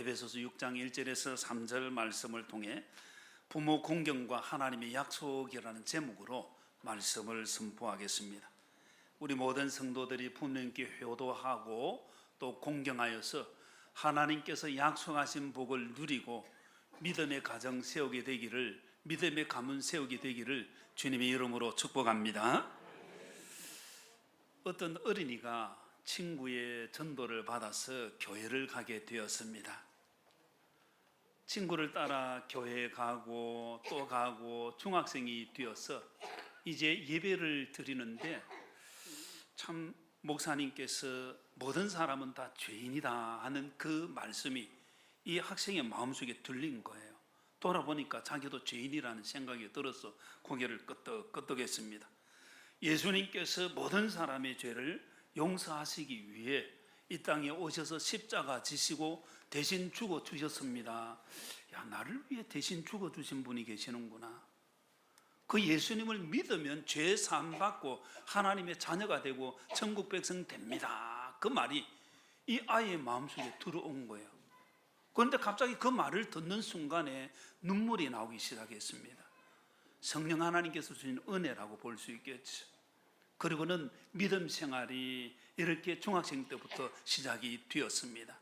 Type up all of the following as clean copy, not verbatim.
에베소서 6장 1절에서 3절 말씀을 통해 부모 공경과 하나님의 약속이라는 제목으로 말씀을 선포하겠습니다. 우리 모든 성도들이 부모님께 효도하고 또 공경하여서 하나님께서 약속하신 복을 누리고 믿음의 가정 세우게 되기를, 믿음의 가문 세우게 되기를 주님의 이름으로 축복합니다. 어떤 어린이가 친구의 전도를 받아서 교회를 가게 되었습니다. 친구를 따라 교회에 가고 또 가고 중학생이 되어서 이제 예배를 드리는데 참 목사님께서 모든 사람은 다 죄인이다 하는 그 말씀이 이 학생의 마음속에 들린 거예요. 돌아보니까 자기도 죄인이라는 생각이 들어서 고개를 끄덕끄덕했습니다. 예수님께서 모든 사람의 죄를 용서하시기 위해 이 땅에 오셔서 십자가 지시고 대신 죽어 주셨습니다. 야, 나를 위해 대신 죽어 주신 분이 계시는구나. 그 예수님을 믿으면 죄 사함 받고 하나님의 자녀가 되고 천국 백성 됩니다. 그 말이 이 아이의 마음속에 들어온 거예요. 그런데 갑자기 그 말을 듣는 순간에 눈물이 나오기 시작했습니다. 성령 하나님께서 주신 은혜라고 볼 수 있겠죠. 그리고는 믿음 생활이 이렇게 중학생 때부터 시작이 되었습니다.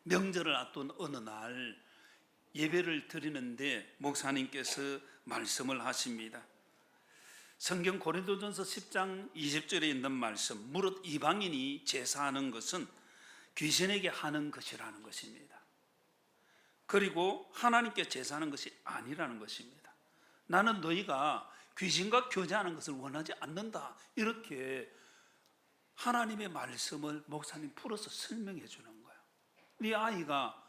명절을 앞둔 어느 날 예배를 드리는데 목사님께서 말씀을 하십니다. 성경 고린도전서 10장 20절에 있는 말씀, 무릇 이방인이 제사하는 것은 귀신에게 하는 것이라는 것입니다. 그리고 하나님께 제사하는 것이 아니라는 것입니다. 나는 너희가 귀신과 교제하는 것을 원하지 않는다, 이렇게 하나님의 말씀을 목사님 풀어서 설명해 주는 거예요. 네 아이가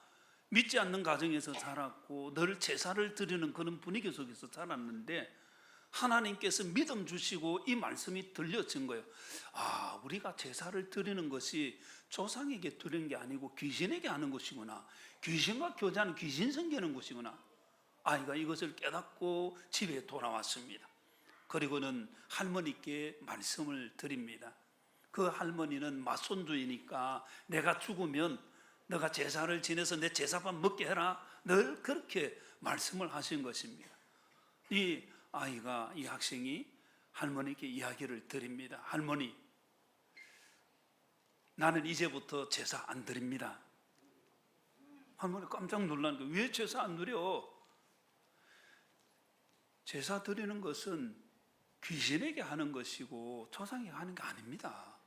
믿지 않는 가정에서 자랐고 늘 제사를 드리는 그런 분위기 속에서 자랐는데 하나님께서 믿음 주시고 이 말씀이 들려진 거예요. 아, 우리가 제사를 드리는 것이 조상에게 드리는 게 아니고 귀신에게 하는 것이구나. 귀신과 교제하는, 귀신 섬기는 것이구나. 아이가 이것을 깨닫고 집에 돌아왔습니다. 그리고는 할머니께 말씀을 드립니다. 그 할머니는 맞손주이니까 내가 죽으면 너가 제사를 지내서 내 제사밥 먹게 해라, 늘 그렇게 말씀을 하신 것입니다. 이 아이가, 이 학생이 할머니께 이야기를 드립니다. 할머니, 나는 이제부터 제사 안 드립니다. 할머니 깜짝 놀라는 거예요. 왜 제사 안 드려? 제사 드리는 것은 귀신에게 하는 것이고 조상에게 하는 게 아닙니다.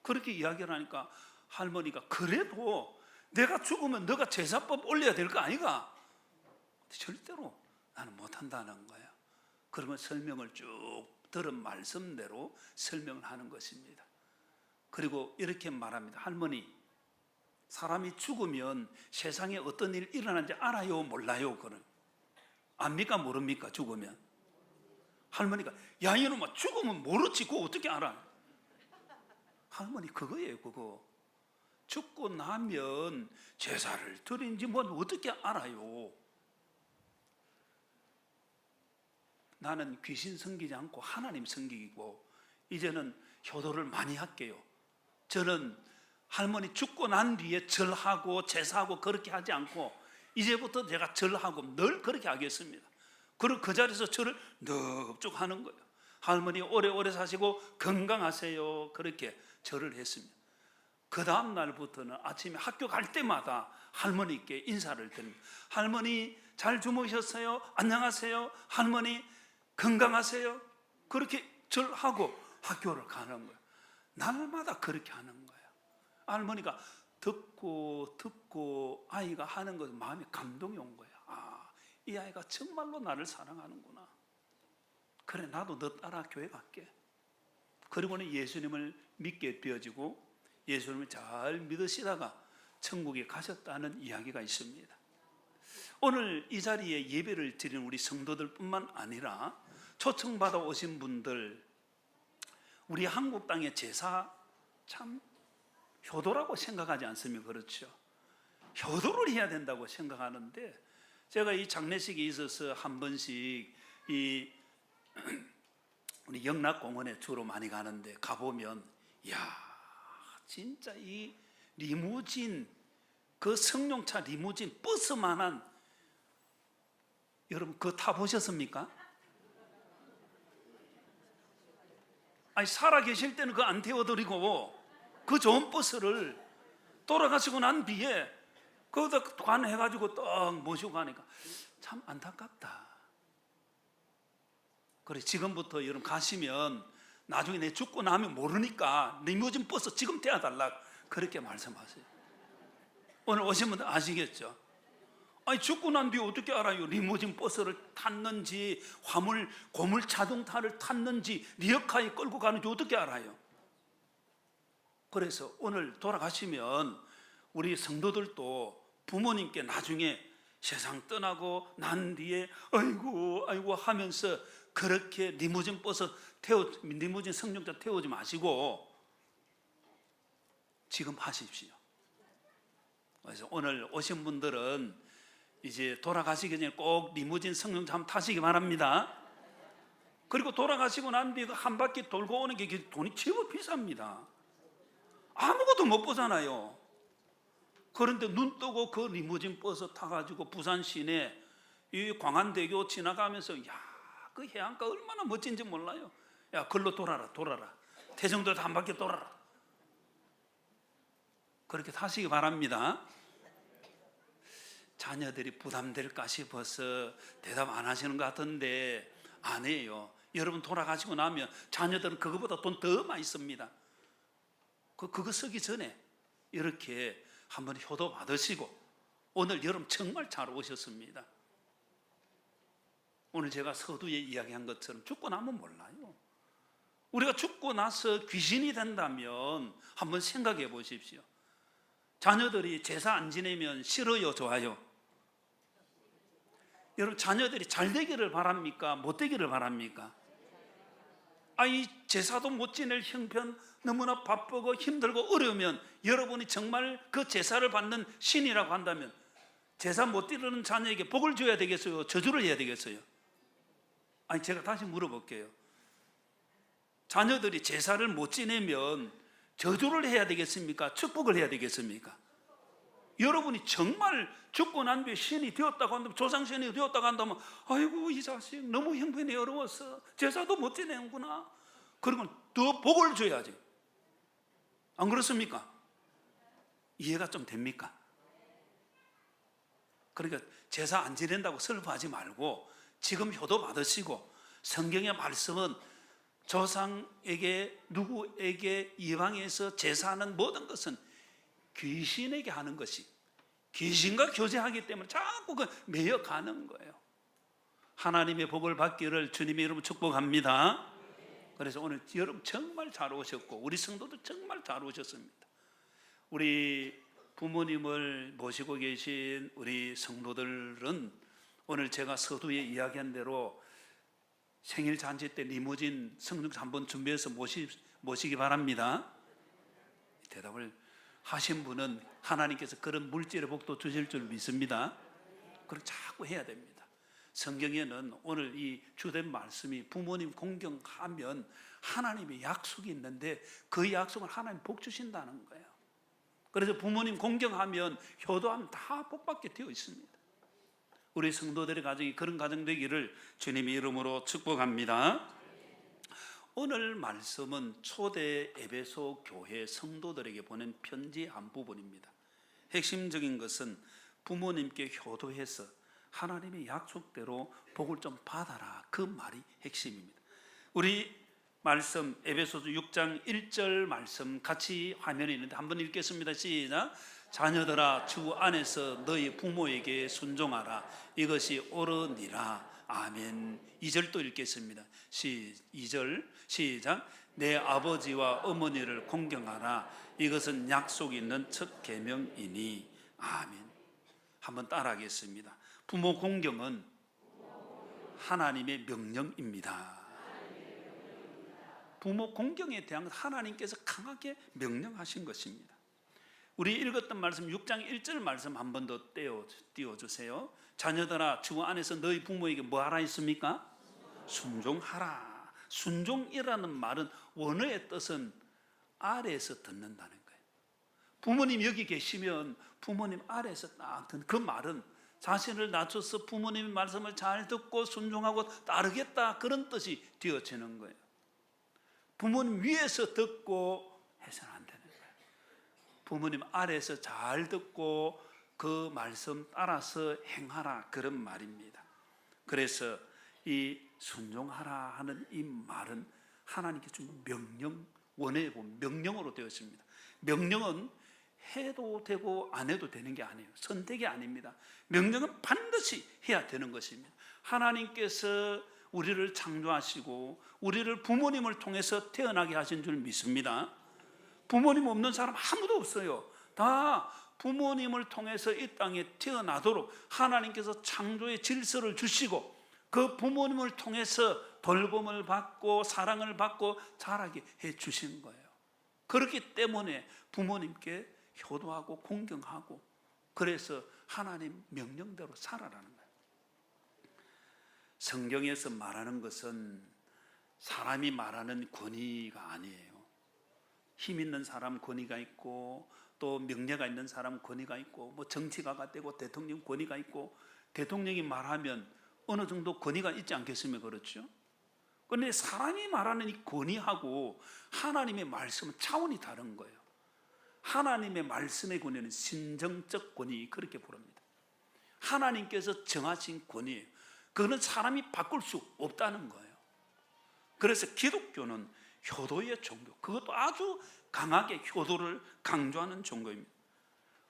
그렇게 이야기를 하니까 할머니가, 그래도 내가 죽으면 너가 제사법 올려야 될 거 아니가? 절대로 나는 못한다는 거야. 그러면 설명을 쭉 들은 말씀대로 설명을 하는 것입니다. 그리고 이렇게 말합니다. 할머니, 사람이 죽으면 세상에 어떤 일이 일어나는지 알아요, 몰라요? 그는 압니까, 모릅니까? 죽으면. 할머니가, 야, 이놈아, 죽으면 모르지, 그거 어떻게 알아? 할머니, 그거예요, 그거. 죽고 나면 제사를 드린지 뭐 어떻게 알아요? 나는 귀신 섬기지 않고 하나님 섬기고 이제는 효도를 많이 할게요. 저는 할머니 죽고 난 뒤에 절하고 제사하고 그렇게 하지 않고 이제부터 제가 절하고 늘 그렇게 하겠습니다. 그리고 그 자리에서 절을 넙죽 하는 거예요. 할머니 오래오래 사시고 건강하세요, 그렇게 절을 했습니다. 그 다음 날부터는 아침에 학교 갈 때마다 할머니께 인사를 드립니다. 할머니 잘 주무셨어요? 안녕하세요? 할머니 건강하세요? 그렇게 절하고 학교를 가는 거예요. 날마다 그렇게 하는 거예요. 할머니가 듣고 아이가 하는 것에 마음에 감동이 온 거예요. 아, 이 아이가 정말로 나를 사랑하는구나. 그래, 나도 너 따라 교회 갈게. 그리고는 예수님을 믿게 되어지고 예수님을 잘 믿으시다가 천국에 가셨다는 이야기가 있습니다. 오늘 이 자리에 예배를 드리는 우리 성도들 뿐만 아니라 초청받아 오신 분들, 우리 한국 땅의 제사 참 효도라고 생각하지 않습니까? 그렇죠? 효도를 해야 된다고 생각하는데, 제가 이 장례식에 있어서 한 번씩 이 우리 영락공원에 주로 많이 가는데 가보면, 이야, 진짜 이 리무진 그 승용차 리무진 버스만한, 여러분 그거 타보셨습니까? 아니 살아 계실 때는 그거 안 태워드리고 그 좋은 버스를 돌아가시고 난 뒤에 거기다 관해가지고 딱 모시고 가니까 참 안타깝다. 그래 지금부터 여러분 가시면 나중에 내 죽고 나면 모르니까 리무진 버스 지금 태워달라 그렇게 말씀하세요. 오늘 오신 분들 아시겠죠? 아니 죽고 난 뒤에 어떻게 알아요? 리무진 버스를 탔는지 화물 고물 자동차를 탔는지 리어카에 끌고 가는지 어떻게 알아요? 그래서 오늘 돌아가시면 우리 성도들도 부모님께 나중에 세상 떠나고 난 뒤에 아이고 하면서 그렇게 리무진 버스 리무진 승용차 태우지 마시고 지금 하십시오. 그래서 오늘 오신 분들은 이제 돌아가시기 전에 꼭 리무진 승용차 한번 타시기 바랍니다. 그리고 돌아가시고 난 뒤에 한 바퀴 돌고 오는 게 돈이 제법 비쌉니다. 아무것도 못 보잖아요. 그런데 눈 뜨고 그 리무진 버스 타가지고 부산 시내 이 광안대교 지나가면서 그 해안가 얼마나 멋진지 몰라요. 야 글로 돌아라 태정도에서 한 바퀴 돌아라. 그렇게 타시기 바랍니다. 자녀들이 부담될까 싶어서 대답 안 하시는 것 같은데 아니에요. 여러분 돌아가시고 나면 자녀들은 그거보다 돈 더 많이 씁니다. 그거 쓰기 전에 이렇게 한번 효도 받으시고 오늘 여러분 정말 잘 오셨습니다. 오늘 제가 서두에 이야기한 것처럼 죽고 나면 몰라요. 우리가 죽고 나서 귀신이 된다면 한번 생각해 보십시오. 자녀들이 제사 안 지내면 싫어요, 좋아요? 여러분 자녀들이 잘 되기를 바랍니까? 못 되기를 바랍니까? 이 제사도 못 지낼 형편, 너무나 바쁘고 힘들고 어려우면 여러분이 정말 그 제사를 받는 신이라고 한다면 제사 못 드리는 자녀에게 복을 줘야 되겠어요? 저주를 해야 되겠어요? 제가 다시 물어볼게요. 자녀들이 제사를 못 지내면 저주를 해야 되겠습니까? 축복을 해야 되겠습니까? 여러분이 정말 죽고 난 뒤에 신이 되었다고 한다면, 조상신이 되었다고 한다면 아이고 이 자식 너무 형편이 어려워서 제사도 못 지내는구나. 그러면 더 복을 줘야지. 안 그렇습니까? 이해가 좀 됩니까? 그러니까 제사 안 지낸다고 슬퍼하지 말고 지금 효도 받으시고, 성경의 말씀은 조상에게 누구에게 이방에서 제사하는 모든 것은 귀신에게 하는 것이, 귀신과 교제하기 때문에 자꾸 매여가는 거예요. 하나님의 복을 받기를 주님의 이름으로 축복합니다. 그래서 오늘 여러분 정말 잘 오셨고 우리 성도도 정말 잘 오셨습니다. 우리 부모님을 모시고 계신 우리 성도들은 오늘 제가 서두에 이야기한 대로 생일 잔치 때 리무진 승용차 한번 준비해서 모시기 바랍니다. 대답을 하신 분은 하나님께서 그런 물질의 복도 주실 줄 믿습니다. 그렇게 자꾸 해야 됩니다. 성경에는 오늘 이 주된 말씀이 부모님 공경하면 하나님의 약속이 있는데 그 약속을 하나님 복 주신다는 거예요. 그래서 부모님 공경하면 효도하면 다 복받게 되어 있습니다. 우리 성도들의 가정이 그런 가정 되기를 주님의 이름으로 축복합니다. 오늘 말씀은 초대 에베소 교회 성도들에게 보낸 편지 한 부분입니다. 핵심적인 것은 부모님께 효도해서 하나님의 약속대로 복을 좀 받아라, 그 말이 핵심입니다. 우리 말씀 에베소서 6장 1절 말씀 같이 화면에 있는데 한번 읽겠습니다. 시작. 자녀들아 주 안에서 너희 부모에게 순종하라, 이것이 옳으니라. 아멘. 2절도 읽겠습니다. 2절 시작. 내 아버지와 어머니를 공경하라, 이것은 약속 있는 첫 계명이니. 아멘. 한번 따라하겠습니다. 부모 공경은 하나님의 명령입니다. 부모 공경에 대한 하나님께서 강하게 명령하신 것입니다. 우리 읽었던 말씀 6장 1절 말씀 한 번 더 띄워주세요. 자녀들아 주 안에서 너희 부모에게 뭐 하라 했습니까? 순종하라. 순종이라는 말은 원어의 뜻은 아래에서 듣는다는 거예요. 부모님 여기 계시면 부모님 아래에서 딱 듣는 그 말은 자신을 낮춰서 부모님의 말씀을 잘 듣고 순종하고 따르겠다, 그런 뜻이 되어지는 거예요. 부모님 위에서 듣고 해서는 안 되는 거예요. 부모님 아래에서 잘 듣고 그 말씀 따라서 행하라, 그런 말입니다. 그래서 이 순종하라 하는 이 말은 하나님께 준 명령, 원어에 보면 명령으로 되어 있습니다. 명령은 해도 되고 안 해도 되는 게 아니에요. 선택이 아닙니다. 명령은 반드시 해야 되는 것입니다. 하나님께서 우리를 창조하시고 우리를 부모님을 통해서 태어나게 하신 줄 믿습니다. 부모님 없는 사람 아무도 없어요. 다 부모님을 통해서 이 땅에 태어나도록 하나님께서 창조의 질서를 주시고 그 부모님을 통해서 돌봄을 받고 사랑을 받고 자라게 해 주신 거예요. 그렇기 때문에 부모님께 효도하고 공경하고, 그래서 하나님 명령대로 살아라는 거예요. 성경에서 말하는 것은 사람이 말하는 권위가 아니에요. 힘 있는 사람 권위가 있고, 또 명예가 있는 사람 권위가 있고, 뭐 정치가가 되고 대통령 권위가 있고, 대통령이 말하면 어느 정도 권위가 있지 않겠습니까? 그렇죠? 그런데 사람이 말하는 이 권위하고 하나님의 말씀은 차원이 다른 거예요. 하나님의 말씀의 권위는 신정적 권위, 그렇게 부릅니다. 하나님께서 정하신 권위예요. 그거는 사람이 바꿀 수 없다는 거예요. 그래서 기독교는 효도의 종교, 그것도 아주 강하게 효도를 강조하는 종교입니다.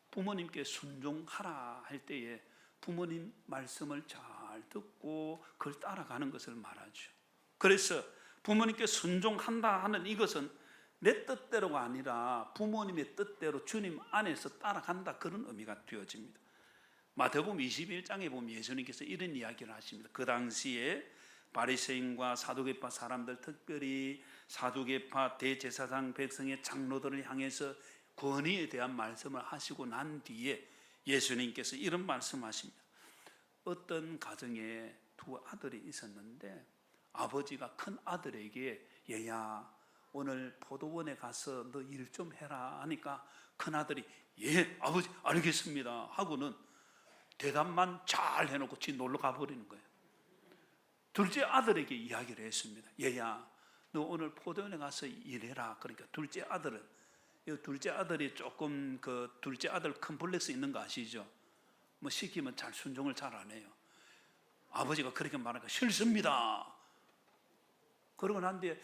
부모님께 순종하라 할 때에 부모님 말씀을 잘 듣고 그걸 따라가는 것을 말하죠. 그래서 부모님께 순종한다 하는 이것은 내 뜻대로가 아니라 부모님의 뜻대로 주님 안에서 따라간다, 그런 의미가 되어집니다. 마태복음 21장에 보면 예수님께서 이런 이야기를 하십니다. 그 당시에 바리새인과 사두개파 사람들, 특별히 사두개파 대제사장 백성의 장로들을 향해서 권위에 대한 말씀을 하시고 난 뒤에 예수님께서 이런 말씀하십니다. 어떤 가정에 두 아들이 있었는데 아버지가 큰 아들에게 얘야, 오늘 포도원에 가서 너 일 좀 해라 하니까 큰 아들이 예 아버지 알겠습니다 하고는 대답만 잘 해놓고 지 놀러 가버리는 거예요. 둘째 아들에게 이야기를 했습니다. 얘야, 너 오늘 포도원에 가서 일해라. 그러니까 둘째 아들은, 둘째 아들이 조금 그 둘째 아들 컴플렉스 있는 거 아시죠? 뭐 시키면 잘 순종을 잘 안 해요. 아버지가 그렇게 말하니까 싫습니다. 그러고 난 뒤에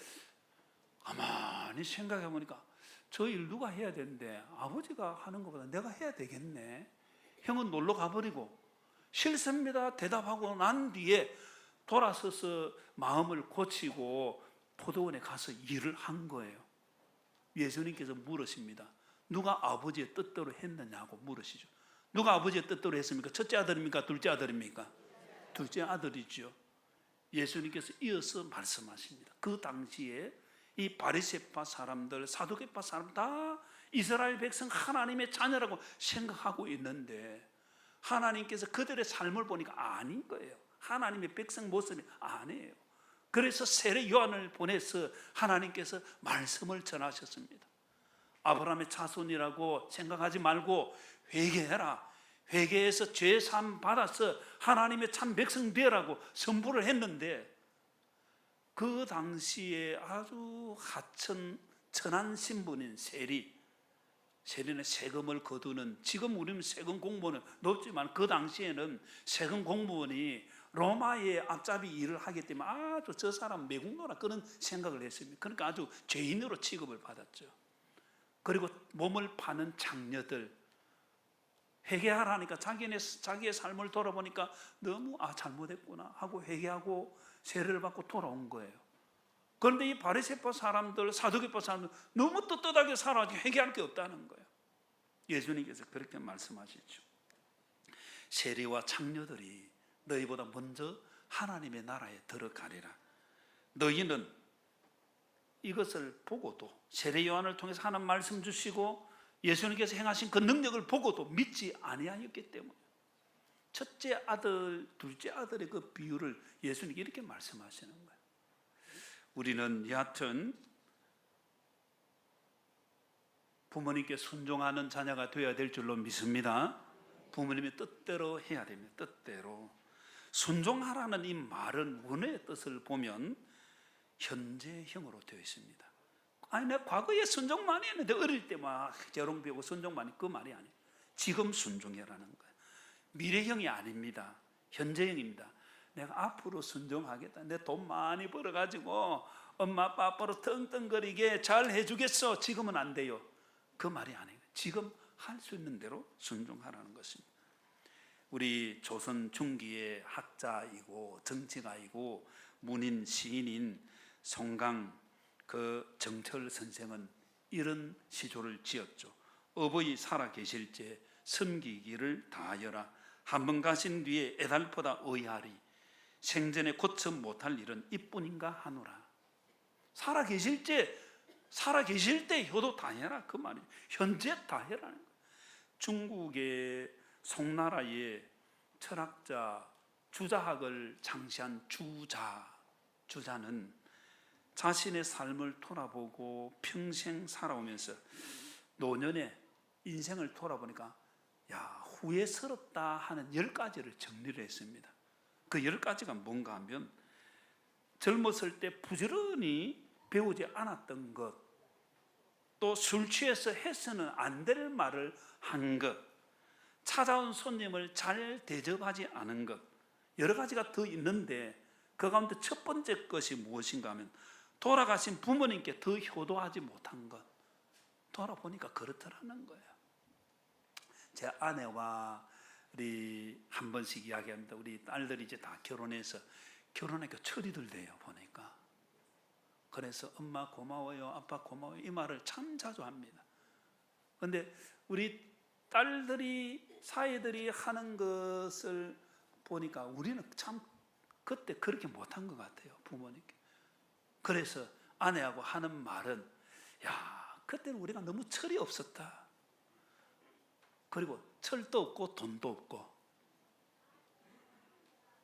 가만히 생각해 보니까 저 일 누가 해야 되는데 아버지가 하는 것보다 내가 해야 되겠네. 형은 놀러 가버리고 싫습니다 대답하고 난 뒤에 돌아서서 마음을 고치고 포도원에 가서 일을 한 거예요. 예수님께서 물으십니다. 누가 아버지의 뜻대로 했느냐고 물으시죠. 누가 아버지의 뜻대로 했습니까? 첫째 아들입니까? 둘째 아들입니까? 둘째 아들이죠. 예수님께서 이어서 말씀하십니다. 그 당시에 이 바리새파 사람들, 사두개파 사람 다 이스라엘 백성 하나님의 자녀라고 생각하고 있는데 하나님께서 그들의 삶을 보니까 아닌 거예요. 하나님의 백성 모습이 아니에요. 그래서 세례 요한을 보내서 하나님께서 말씀을 전하셨습니다. 아브라함의 자손이라고 생각하지 말고 회개해라. 회개해서 죄 사함 받아서 하나님의 참 백성 되라고 선포를 했는데 그 당시에 아주 천한 신분인 세리는 세금을 거두는, 지금 우리는 세금 공무원은 높지만 그 당시에는 세금 공무원이 로마의 앞잡이 일을 하기 때문에 아주 저 사람 매국노라 그런 생각을 했습니다. 그러니까 아주 죄인으로 취급을 받았죠. 그리고 몸을 파는 장녀들, 회개하라니까 자기의 삶을 돌아보니까 너무 잘못했구나 하고 회개하고 세례를 받고 돌아온 거예요. 그런데 이 바리새파 사람들, 사두개파 사람들 너무 떳떳하게 살아가지고 회개할 게 없다는 거예요. 예수님께서 그렇게 말씀하시죠. 세리와 창녀들이 너희보다 먼저 하나님의 나라에 들어가리라. 너희는 이것을 보고도, 세례 요한을 통해서 하나님 말씀 주시고 예수님께서 행하신 그 능력을 보고도 믿지 아니하였기 때문에, 첫째 아들, 둘째 아들의 그 비유를 예수님이 이렇게 말씀하시는 거예요. 우리는 여하튼 부모님께 순종하는 자녀가 되어야 될 줄로 믿습니다. 부모님의 뜻대로 해야 됩니다. 뜻대로. 순종하라는 이 말은 원어의 뜻을 보면 현재형으로 되어 있습니다. 아니 내가 과거에 순종 많이 했는데 어릴 때 막 재롱 피우고 순종 많이, 그 말이 아니에요. 지금 순종해라는 거예요. 미래형이 아닙니다. 현재형입니다. 내가 앞으로 순종하겠다. 내 돈 많이 벌어가지고 엄마 아빠 앞으로 떵떵거리게 잘 해주겠어. 지금은 안 돼요. 그 말이 아니에요. 지금 할 수 있는 대로 순종하라는 것입니다. 우리 조선 중기의 학자이고 정치가이고 문인 시인인 송강 그 정철 선생은 이런 시조를 지었죠. 어버이 살아 계실 때 섬기기를 다하여라. 한번 가신 뒤에 애달프다 의하리. 생전에 고쳐 못할 일은 이뿐인가 하노라. 살아 계실 때 효도 다해라. 그 말이에요. 현재 다해라는 거예요. 중국의 송나라의 철학자 주자학을 창시한 주자는 자신의 삶을 돌아보고 평생 살아오면서 노년에 인생을 돌아보니까 후회스럽다 하는 10가지를 정리를 했습니다. 그 10가지가 뭔가 하면 젊었을 때 부지런히 배우지 않았던 것, 또 술 취해서 해서는 안 될 말을 한 것, 찾아온 손님을 잘 대접하지 않은 것, 여러 가지가 더 있는데 그 가운데 첫 번째 것이 무엇인가 하면 돌아가신 부모님께 더 효도하지 못한 것. 돌아보니까 그렇더라는 거예요. 제 아내와 우리 한 번씩 이야기합니다. 우리 딸들이 이제 다 결혼하니까 철이들 돼요 보니까. 그래서 엄마 고마워요, 아빠 고마워요 이 말을 참 자주 합니다. 그런데 우리 딸들이 사이들이 하는 것을 보니까 우리는 참 그때 그렇게 못한 것 같아요 부모님께. 그래서 아내하고 하는 말은 그때는 우리가 너무 철이 없었다. 그리고 철도 없고 돈도 없고,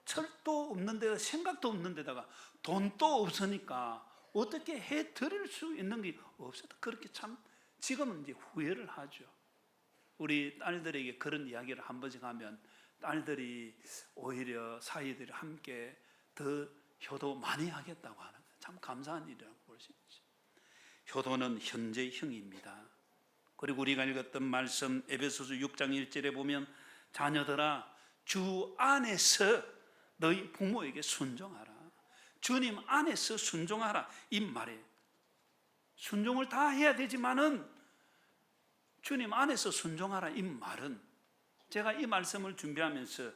철도 없는데 생각도 없는 데다가 돈도 없으니까 어떻게 해드릴 수 있는 게 없었다. 그렇게 참 지금은 이제 후회를 하죠. 우리 딸들에게 그런 이야기를 한 번씩 하면 딸들이 오히려 사이들이 함께 더 효도 많이 하겠다고 하는 거예요. 참 감사한 일이라고 볼 수 있죠. 효도는 현재형입니다. 그리고 우리가 읽었던 말씀 에베소서 6장 1절에 보면 자녀들아 주 안에서 너희 부모에게 순종하라. 주님 안에서 순종하라 이 말이에요. 순종을 다 해야 되지만은 주님 안에서 순종하라 이 말은, 제가 이 말씀을 준비하면서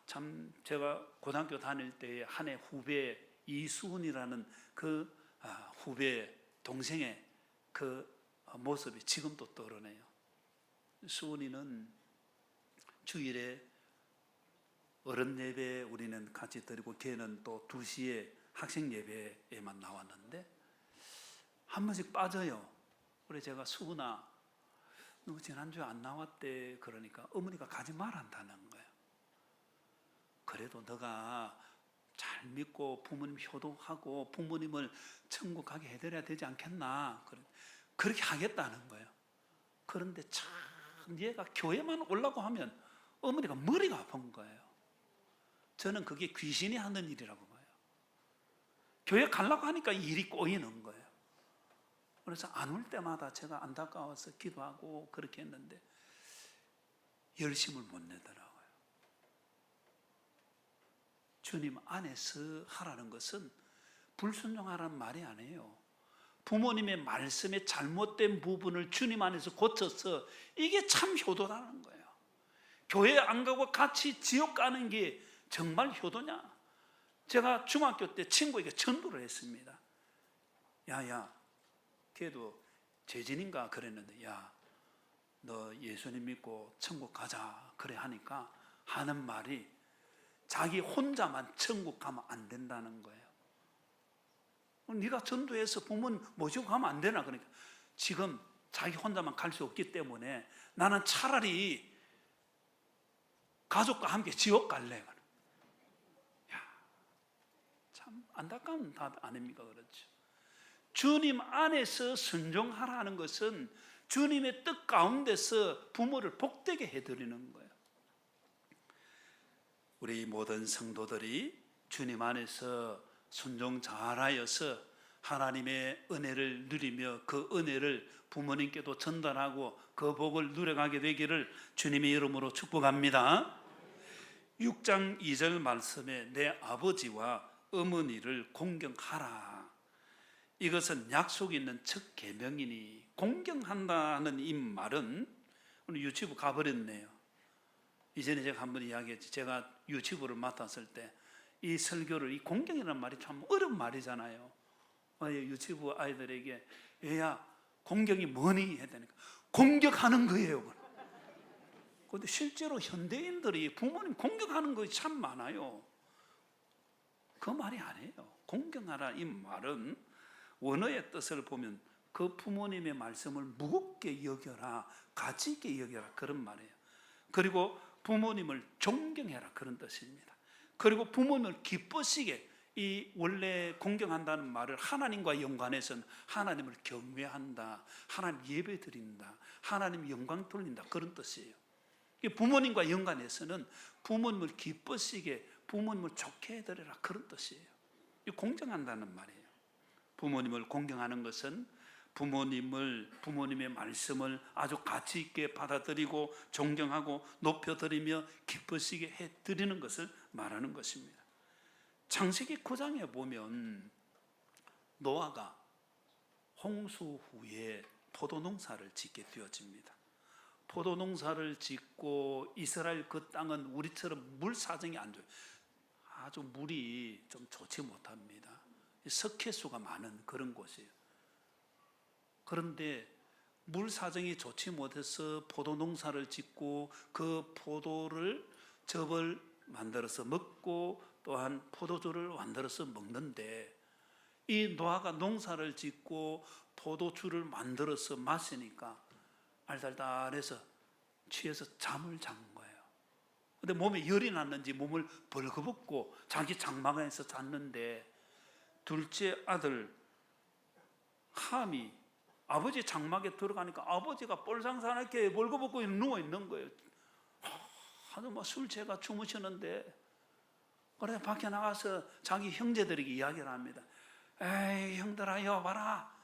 참 제가 고등학교 다닐 때 한 해 후배 이수훈이라는 그 후배 동생의 그 모습이 지금도 떠오르네요. 수훈이는 주일에 어른 예배 우리는 같이 드리고 걔는 또 2시에 학생 예배에만 나왔는데 한 번씩 빠져요. 그래서 제가 수훈아 너 지난주에 안 나왔대. 그러니까 어머니가 가지 말한다는 거예요. 그래도 너가 잘 믿고 부모님 효도하고 부모님을 천국 가게 해드려야 되지 않겠나. 그렇게 하겠다는 거예요. 그런데 참 얘가 교회만 오려고 하면 어머니가 머리가 아픈 거예요. 저는 그게 귀신이 하는 일이라고 봐요. 교회 가려고 하니까 일이 꼬이는 거예요. 그래서 안 올 때마다 제가 안타까워서 기도하고 그렇게 했는데 열심을 못 내더라고요. 주님 안에서 하라는 것은 불순종하라는 말이 아니에요. 부모님의 말씀에 잘못된 부분을 주님 안에서 고쳐서 이게 참 효도라는 거예요. 교회 안 가고 같이 지옥 가는 게 정말 효도냐? 제가 중학교 때 친구에게 전도를 했습니다. 걔도 재진인가 그랬는데 너 예수님 믿고 천국 가자 그래 하니까 하는 말이 자기 혼자만 천국 가면 안 된다는 거예요. 네가 전도해서 부모님 모시고 가면 안 되나? 그러니까 지금 자기 혼자만 갈 수 없기 때문에 나는 차라리 가족과 함께 지옥 갈래. 참 안타까운 답 아닙니까? 그렇죠. 주님 안에서 순종하라는 것은 주님의 뜻 가운데서 부모를 복되게 해드리는 거예요. 우리 모든 성도들이 주님 안에서 순종 잘하여서 하나님의 은혜를 누리며 그 은혜를 부모님께도 전달하고 그 복을 누려가게 되기를 주님의 이름으로 축복합니다. 6장 2절 말씀에 내 아버지와 어머니를 공경하라. 이것은 약속이 있는 첫 계명이니 공경한다는 이 말은 오늘 유치부 가버렸네요. 이전에 제가 한번 이야기했지. 제가 유치부를 맡았을 때 이 설교를, 이 공경이라는 말이 참 어려운 말이잖아요. 유치부 아이들에게 얘야 공경이 뭐니? 했다니까 공격하는 거예요. 그런데 실제로 현대인들이 부모님 공격하는 것이 참 많아요. 그 말이 아니에요. 공경하라 이 말은 원어의 뜻을 보면 그 부모님의 말씀을 무겁게 여겨라, 가치 있게 여겨라, 그런 말이에요. 그리고 부모님을 존경해라, 그런 뜻입니다. 그리고 부모님을 기쁘시게, 이 원래 공경한다는 말을 하나님과 연관해서는 하나님을 경외한다, 하나님 예배 드린다, 하나님 영광 돌린다, 그런 뜻이에요. 부모님과 연관해서는 부모님을 기쁘시게, 부모님을 좋게 해드려라, 그런 뜻이에요. 공경한다는 말이에요. 부모님을 공경하는 것은 부모님의 말씀을 아주 가치 있게 받아들이고 존경하고 높여드리며 기쁘시게 해드리는 것을 말하는 것입니다. 창세기 9장에 보면 노아가 홍수 후에 포도농사를 짓게 되어집니다. 포도농사를 짓고 이스라엘 그 땅은 우리처럼 물 사정이 안 좋아요. 아주 물이 좀 좋지 못합니다. 석회수가 많은 그런 곳이에요. 그런데 물 사정이 좋지 못해서 포도 농사를 짓고 그 포도를 즙을 만들어서 먹고 또한 포도주를 만들어서 먹는데, 이 노아가 농사를 짓고 포도주를 만들어서 마시니까 알달달해서 취해서 잠을 잔 거예요. 근데 몸에 열이 났는지 몸을 벌거벗고 자기 장막에서 잤는데 둘째 아들 함이 아버지 장막에 들어가니까 아버지가 뻘상산하게 벌거벗고 누워 있는 거예요. 하도 뭐 술 취해가 주무시는데, 그래서 밖에 나가서 자기 형제들에게 이야기를 합니다. 에이 형들아, 이거 봐라,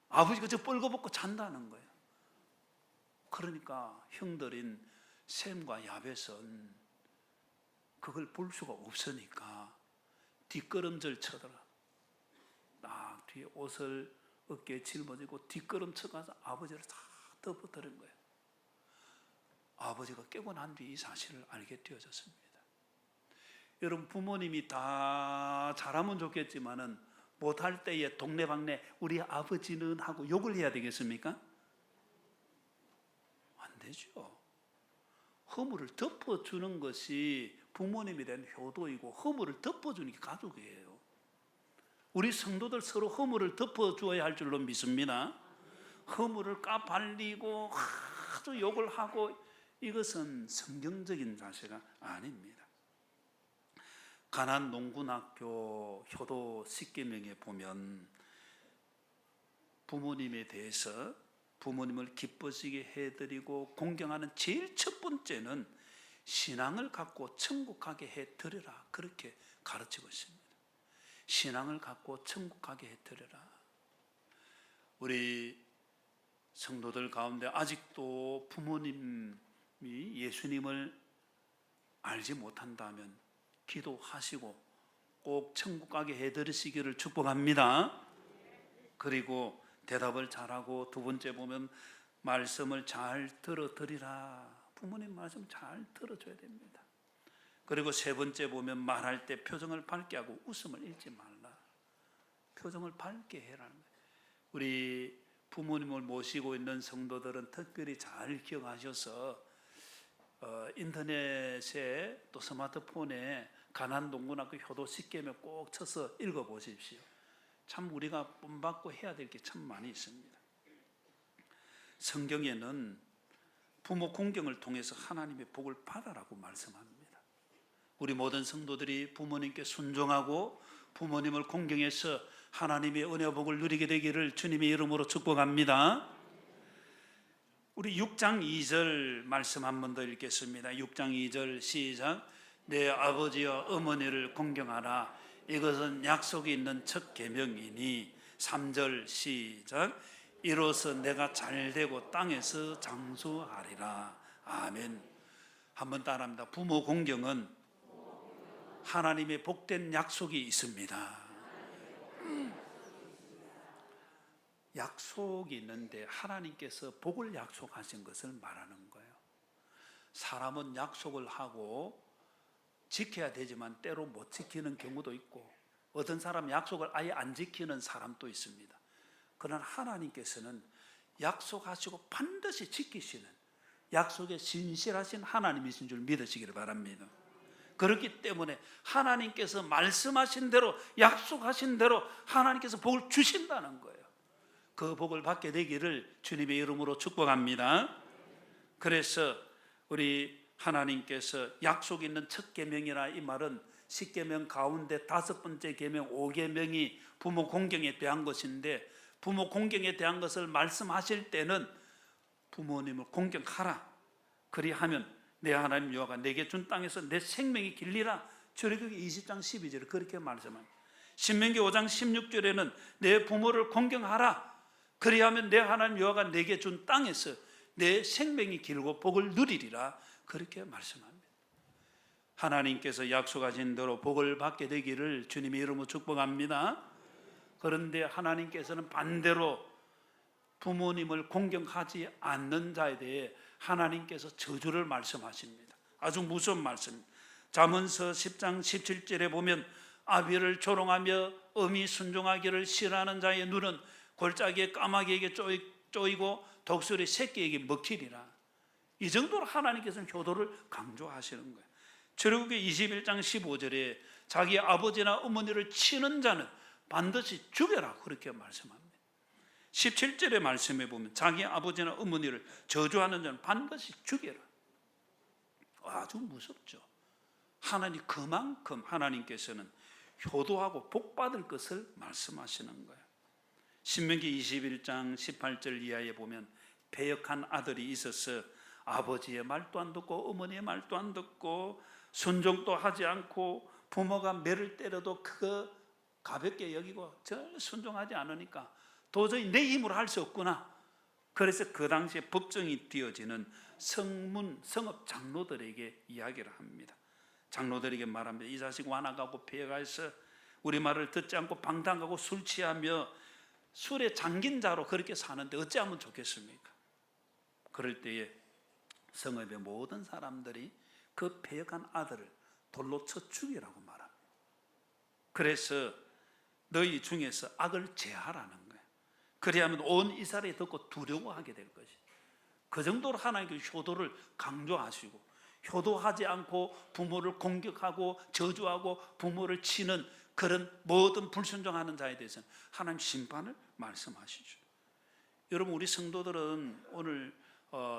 아버지가 저 뻘거벗고 잔다는 거예요. 그러니까 형들인 셈과 야벳은 그걸 볼 수가 없으니까 뒷걸음질 쳐더라. 딱 뒤에 옷을 어깨에 짊어지고 뒷걸음 쳐가서 아버지를 다 덮어뜨린 거예요. 아버지가 깨고 난 뒤 이 사실을 알게 되어졌습니다. 여러분, 부모님이 다 잘하면 좋겠지만은 못할 때에 동네방네 우리 아버지는 하고 욕을 해야 되겠습니까? 안 되죠. 허물을 덮어주는 것이 부모님에 대한 효도이고, 허물을 덮어주는 게 가족이에요. 우리 성도들 서로 허물을 덮어주어야 할 줄로 믿습니다. 허물을 까발리고 아주 욕을 하고, 이것은 성경적인 자세가 아닙니다. 가나안 농군학교 효도 10계명에 보면 부모님에 대해서, 부모님을 기쁘시게 해드리고 공경하는 제일 첫 번째는 신앙을 갖고 천국하게 해드려라, 그렇게 가르치고 있습니다. 신앙을 갖고 천국하게 해드려라. 우리 성도들 가운데 아직도 부모님이 예수님을 알지 못한다면 기도하시고 꼭 천국 가게 해드리시기를 축복합니다. 그리고 대답을 잘하고, 두 번째 보면 말씀을 잘 들어드리라. 부모님 말씀 잘 들어줘야 됩니다. 그리고 세 번째 보면 말할 때 표정을 밝게 하고 웃음을 잃지 말라. 표정을 밝게 해라는 거예요. 우리 부모님을 모시고 있는 성도들은 특별히 잘 기억하셔서 인터넷에 또 스마트폰에 가나안 농군학교 효도 10계명 꼭 쳐서 읽어보십시오. 참 우리가 본받고 해야 될 게 참 많이 있습니다. 성경에는 부모 공경을 통해서 하나님의 복을 받아라고 말씀합니다. 우리 모든 성도들이 부모님께 순종하고 부모님을 공경해서 하나님의 은혜와 복을 누리게 되기를 주님의 이름으로 축복합니다. 우리 6장 2절 말씀 한 번 더 읽겠습니다. 6장 2절 시작. 내 아버지와 어머니를 공경하라. 이것은 약속이 있는 첫 계명이니. 3절 시작. 이로써 내가 잘되고 땅에서 장수하리라. 아멘. 한번 따라합니다. 부모 공경은 하나님의 복된 약속이 있습니다. 약속이 있는데 하나님께서 복을 약속하신 것을 말하는 거예요. 사람은 약속을 하고 지켜야 되지만 때로 못 지키는 경우도 있고, 어떤 사람은 약속을 아예 안 지키는 사람도 있습니다. 그러나 하나님께서는 약속하시고 반드시 지키시는 약속에 신실하신 하나님이신 줄 믿으시기를 바랍니다. 그렇기 때문에 하나님께서 말씀하신 대로, 약속하신 대로 하나님께서 복을 주신다는 거예요. 그 복을 받게 되기를 주님의 이름으로 축복합니다. 그래서 우리 하나님께서 약속 있는 첫 계명이라, 이 말은 10계명 가운데 5번째 계명 5계명이 부모 공경에 대한 것인데, 부모 공경에 대한 것을 말씀하실 때는 부모님을 공경하라. 그리하면 내 하나님 여호와가 내게 준 땅에서 내 생명이 길리라. 출애굽기 20장 12절에 그렇게 말씀합니다. 신명기 5장 16절에는 내 부모를 공경하라. 그리하면 내 하나님 여호와가 내게 준 땅에서 내 생명이 길고 복을 누리리라. 그렇게 말씀합니다. 하나님께서 약속하신 대로 복을 받게 되기를 주님의 이름으로 축복합니다. 그런데 하나님께서는 반대로 부모님을 공경하지 않는 자에 대해 하나님께서 저주를 말씀하십니다. 아주 무서운 말씀입니다. 잠언서 10장 17절에 보면 아비를 조롱하며 어미 순종하기를 싫어하는 자의 눈은 골짜기에 까마귀에게 쪼이고 독수리 새끼에게 먹히리라. 이 정도로 하나님께서는 효도를 강조하시는 거예요. 출애굽기 21장 15절에 자기 아버지나 어머니를 치는 자는 반드시 죽여라, 그렇게 말씀합니다. 17절의 말씀에 보면 자기 아버지나 어머니를 저주하는 자는 반드시 죽여라. 아주 무섭죠. 하나님, 그만큼 하나님께서는 효도하고 복받을 것을 말씀하시는 거예요. 신명기 21장 18절 이하에 보면 패역한 아들이 있어서 아버지의 말도 안 듣고 어머니의 말도 안 듣고 순종도 하지 않고 부모가 매를 때려도 그거 가볍게 여기고 절 순종하지 않으니까 도저히 내 힘으로 할 수 없구나. 그래서 그 당시에 법정이 되어지는 성업 장로들에게 이야기를 합니다. 장로들에게 말합니다. 이 자식 완악하고 패역해서 우리 말을 듣지 않고 방탕하고 술 취하며 술에 잠긴 자로 그렇게 사는데 어찌하면 좋겠습니까? 그럴 때에 성읍의 모든 사람들이 그 패역한 아들을 돌로 쳐 죽이라고 말합니다. 그래서 너희 중에서 악을 제하라는 거예요. 그래야만 온 이스라엘이 듣고 두려워하게 될 것이. 그 정도로 하나님께서 효도를 강조하시고, 효도하지 않고 부모를 공격하고 저주하고 부모를 치는 그런 모든 불순종하는 자에 대해서는 하나님 심판을 말씀하시죠. 여러분, 우리 성도들은 오늘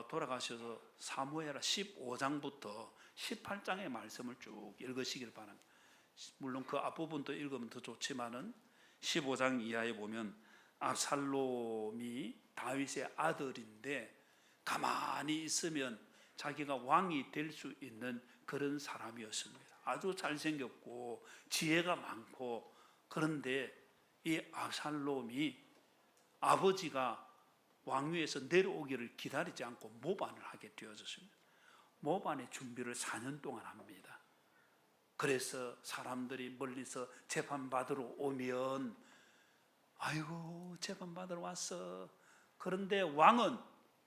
돌아가셔서 사무엘하 15장부터 18장의 말씀을 쭉 읽으시길 바랍니다. 물론 그 앞부분도 읽으면 더 좋지만은 15장 이하에 보면 압살롬이 다윗의 아들인데 가만히 있으면 자기가 왕이 될 수 있는 그런 사람이었습니다. 아주 잘생겼고 지혜가 많고, 그런데 이 압살롬이 아버지가 왕위에서 내려오기를 기다리지 않고 모반을 하게 되어졌습니다. 모반의 준비를 4년 동안 합니다. 그래서 사람들이 멀리서 재판받으러 오면 아이고 재판받으러 왔어. 그런데 왕은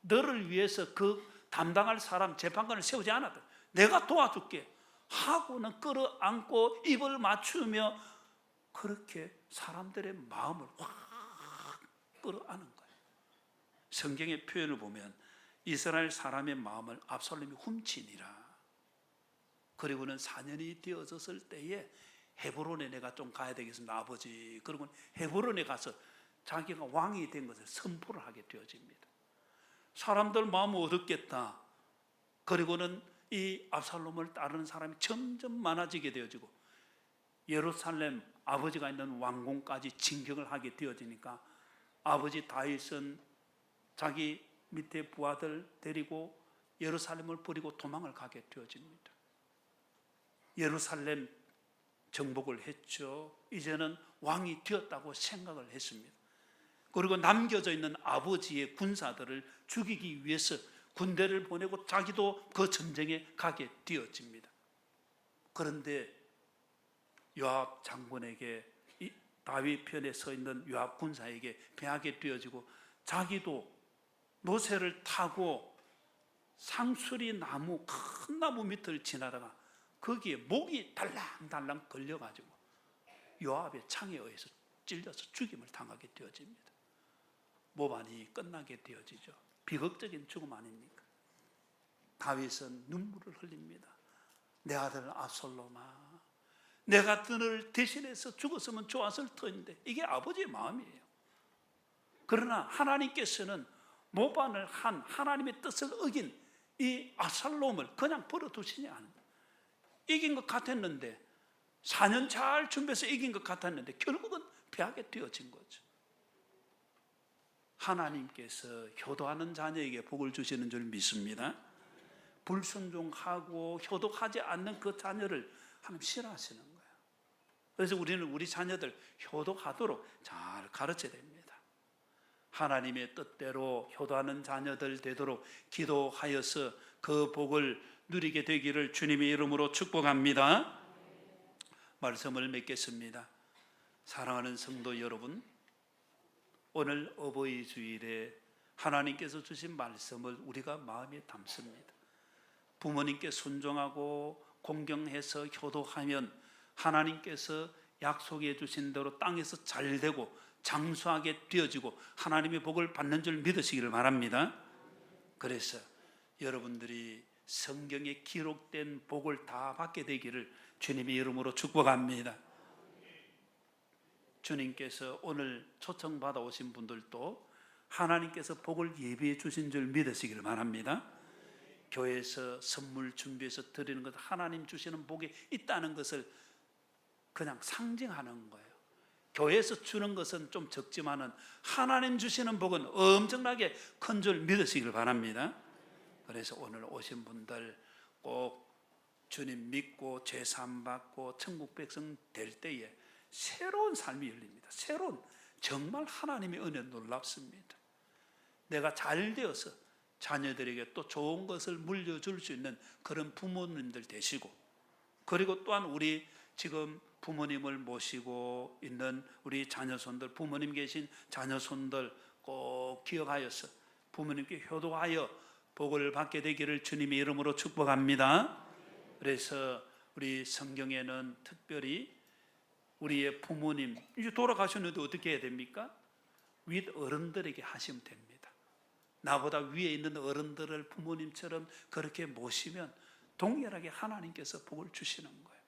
너를 위해서 그 담당할 사람 재판관을 세우지 않았다. 내가 도와줄게 하고는 끌어안고 입을 맞추며 그렇게 사람들의 마음을 확 끌어안은 거예요. 성경의 표현을 보면 이스라엘 사람의 마음을 압살롬이 훔치니라. 그리고는 4년이 되어졌을 때에 헤브론에 내가 좀 가야 되겠습니다, 아버지. 그리고 헤브론에 가서 자기가 왕이 된 것을 선포를 하게 되어집니다. 사람들 마음을 얻었겠다. 그리고는 이 압살롬을 따르는 사람이 점점 많아지게 되어지고 예루살렘 아버지가 있는 왕궁까지 진격을 하게 되어지니까 아버지 다윗은 자기 밑에 부하들 데리고 예루살렘을 버리고 도망을 가게 되어집니다. 예루살렘 정복을 했죠. 이제는 왕이 되었다고 생각을 했습니다. 그리고 남겨져 있는 아버지의 군사들을 죽이기 위해서 군대를 보내고 자기도 그 전쟁에 가게 되어집니다. 그런데 요압 장군에게, 다윗 편에 서 있는 요압 군사에게 배하게 되어지고, 자기도 노새를 타고 상수리 나무, 큰 나무 밑을 지나다가 거기에 목이 달랑달랑 걸려가지고 요압의 창에 의해서 찔려서 죽임을 당하게 되어집니다. 모반이 끝나게 되어지죠. 비극적인 죽음 아닙니까? 다윗은 눈물을 흘립니다. 내 아들 압살롬아, 내가 너를 대신해서 죽었으면 좋았을 터인데. 이게 아버지의 마음이에요. 그러나 하나님께서는 모반을 한 하나님의 뜻을 어긴 이 압살롬을 그냥 버려두시지 않습니다. 이긴 것 같았는데, 4년 잘 준비해서 이긴 것 같았는데 결국은 패하게 되어진 거죠. 하나님께서 효도하는 자녀에게 복을 주시는 줄 믿습니다. 불순종하고 효도하지 않는 그 자녀를 하나님 싫어하시는 거예요. 그래서 우리는 우리 자녀들 효도하도록 잘 가르쳐야 됩니다. 하나님의 뜻대로 효도하는 자녀들 되도록 기도하여서 그 복을 누리게 되기를 주님의 이름으로 축복합니다. 말씀을 맺겠습니다. 사랑하는 성도 여러분, 오늘 어버이 주일에 하나님께서 주신 말씀을 우리가 마음에 담습니다. 부모님께 순종하고 공경해서 효도하면 하나님께서 약속해 주신 대로 땅에서 잘되고 장수하게 되어지고 하나님의 복을 받는 줄 믿으시기를 바랍니다. 그래서 여러분들이 성경에 기록된 복을 다 받게 되기를 주님의 이름으로 축복합니다. 주님께서 오늘 초청받아 오신 분들도 하나님께서 복을 예비해 주신 줄 믿으시기를 바랍니다. 교회에서 선물 준비해서 드리는 것, 하나님 주시는 복이 있다는 것을 그냥 상징하는 거예요. 교회에서 주는 것은 좀 적지만은 하나님 주시는 복은 엄청나게 큰 줄 믿으시기를 바랍니다. 그래서 오늘 오신 분들 꼭 주님 믿고 죄사함 받고 천국 백성 될 때에 새로운 삶이 열립니다. 새로운, 정말 하나님의 은혜 놀랍습니다. 내가 잘 되어서 자녀들에게 또 좋은 것을 물려줄 수 있는 그런 부모님들 되시고, 그리고 또한 우리 지금 부모님을 모시고 있는 우리 자녀손들, 부모님 계신 자녀손들 꼭 기억하여서 부모님께 효도하여 복을 받게 되기를 주님의 이름으로 축복합니다. 그래서 우리 성경에는 특별히 우리의 부모님, 이제 돌아가셨는데 어떻게 해야 됩니까? 윗 어른들에게 하시면 됩니다. 나보다 위에 있는 어른들을 부모님처럼 그렇게 모시면 동일하게 하나님께서 복을 주시는 거예요.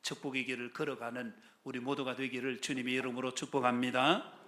축복의 길을 걸어가는 우리 모두가 되기를 주님의 이름으로 축복합니다.